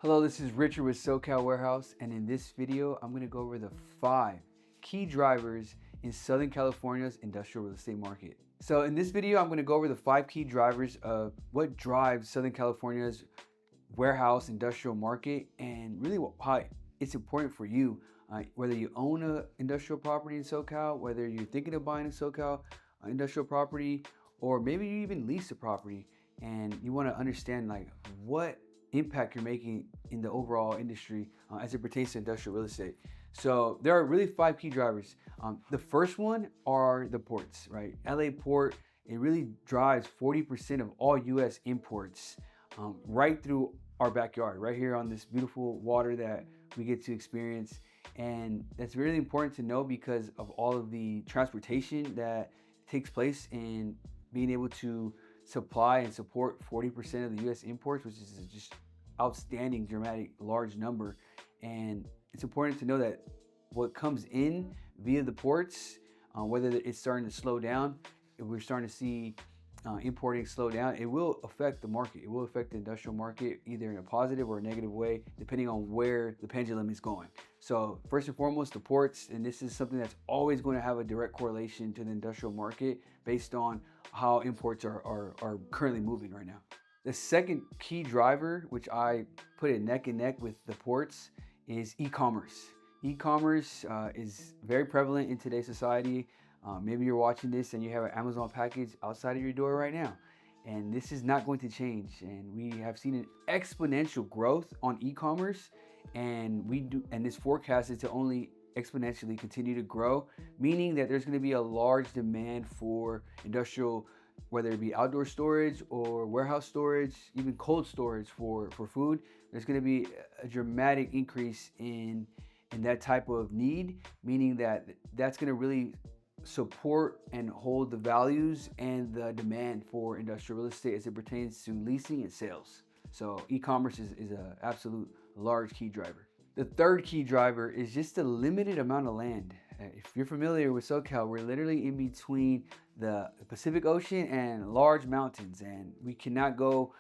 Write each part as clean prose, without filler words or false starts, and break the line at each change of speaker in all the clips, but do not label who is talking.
Hello, this is Richard with SoCal Warehouse, and in this video, I'm going to go over the 5 key drivers in Southern California's industrial real estate market. So in this video, I'm going to go over the 5 key drivers of what drives Southern California's warehouse industrial market and really why it's important for you, whether you own an industrial property in SoCal, whether you're thinking of buying a SoCal industrial property, or maybe you even lease a property and you want to understand like what impact you're making in the overall industry as it pertains to industrial real estate. So there are really 5 key drivers. The first one are the ports, right? LA port, it really drives 40% of all US imports right through our backyard, right here on this beautiful water that we get to experience. And that's really important to know because of all of the transportation that takes place in being able to supply and support 40% of the US imports, which is just outstanding, dramatic, large number. And it's important to know that what comes in via the ports, whether it's starting to slow down, if we're starting to see importing slow down, it will affect the market. It will affect the industrial market either in a positive or a negative way, depending on where the pendulum is going. So first and foremost, the ports, and this is something that's always going to have a direct correlation to the industrial market based on how imports are currently moving right now. The second key driver, which I put it neck and neck with the ports, is e-commerce. E-commerce is very prevalent in today's society. Maybe you're watching this and you have an Amazon package outside of your door right now. And this is not going to change. And we have seen an exponential growth on e-commerce, and this forecast is to only exponentially continue to grow, meaning that there's going to be a large demand for industrial, whether it be outdoor storage or warehouse storage, even cold storage for food. There's going to be a dramatic increase in that type of need, meaning that that's going to really support and hold the values and the demand for industrial real estate as it pertains to leasing and sales. So e-commerce is an absolute large key driver. The third key driver is just the limited amount of land. If you're familiar with SoCal, we're literally in between the Pacific Ocean and large mountains, and we cannot go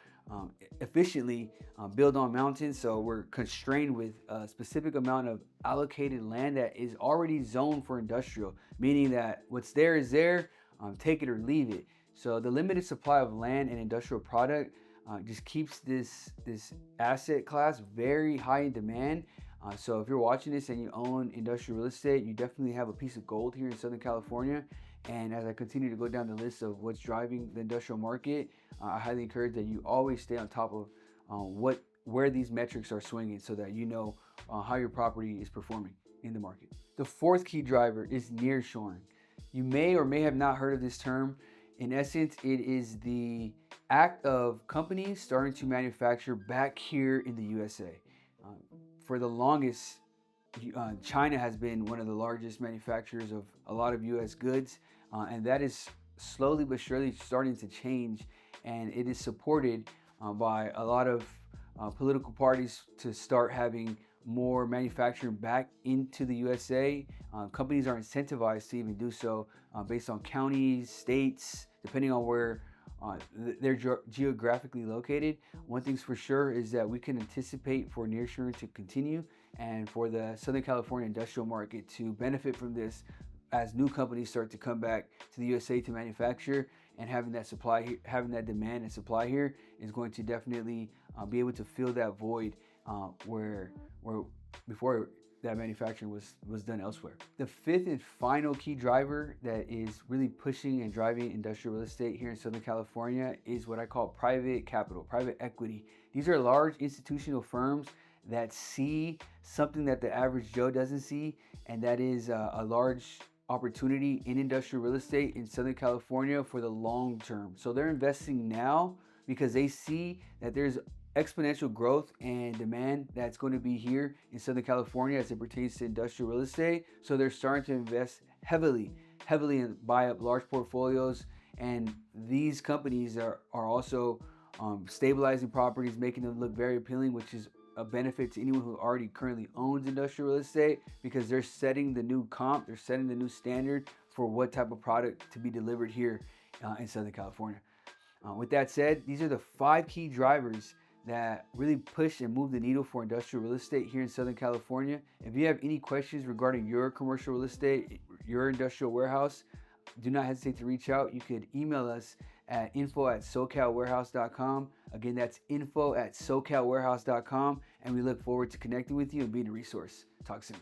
efficiently build on mountains, so we're constrained with a specific amount of allocated land that is already zoned for industrial, meaning that what's there is there, take it or leave it. So the limited supply of land and industrial product just keeps this asset class very high in demand. So if you're watching this and you own industrial real estate, you definitely have a piece of gold here in Southern California. And as I continue to go down the list of what's driving the industrial market, I highly encourage that you always stay on top of where these metrics are swinging so that you know how your property is performing in the market. The fourth key driver is nearshoring. You may or may have not heard of this term. In essence, it is the act of companies starting to manufacture back here in the USA. For the longest, China has been one of the largest manufacturers of a lot of US goods, and that is slowly but surely starting to change, and it is supported by a lot of political parties to start having more manufacturing back into the USA. Companies are incentivized to even do so based on counties, states, depending on where they're geographically located. One thing's for sure is that we can anticipate for nearshoring to continue and for the Southern California industrial market to benefit from this as new companies start to come back to the USA to manufacture, and having that supply, having that demand and supply here is going to definitely be able to fill that void where before that manufacturing was done elsewhere. The fifth and final key driver that is really pushing and driving industrial real estate here in Southern California is what I call private capital, private equity. These are large institutional firms that see something that the average Joe doesn't see, and that is a large opportunity in industrial real estate in Southern California for the long term. So they're investing now because they see that there's exponential growth and demand that's going to be here in Southern California as it pertains to industrial real estate. So they're starting to invest heavily and buy up large portfolios. And these companies are also stabilizing properties, making them look very appealing, which is a benefit to anyone who already currently owns industrial real estate, because they're setting the new comp, they're setting the new standard for what type of product to be delivered here in Southern California. With that said, these are the 5 key drivers that really push and move the needle for industrial real estate here in Southern California. If you have any questions regarding your commercial real estate, your industrial warehouse, do not hesitate to reach out. You could email us at info@socalwarehouse.com. Again, that's info@socalwarehouse.com, and we look forward to connecting with you and being a resource. Talk soon.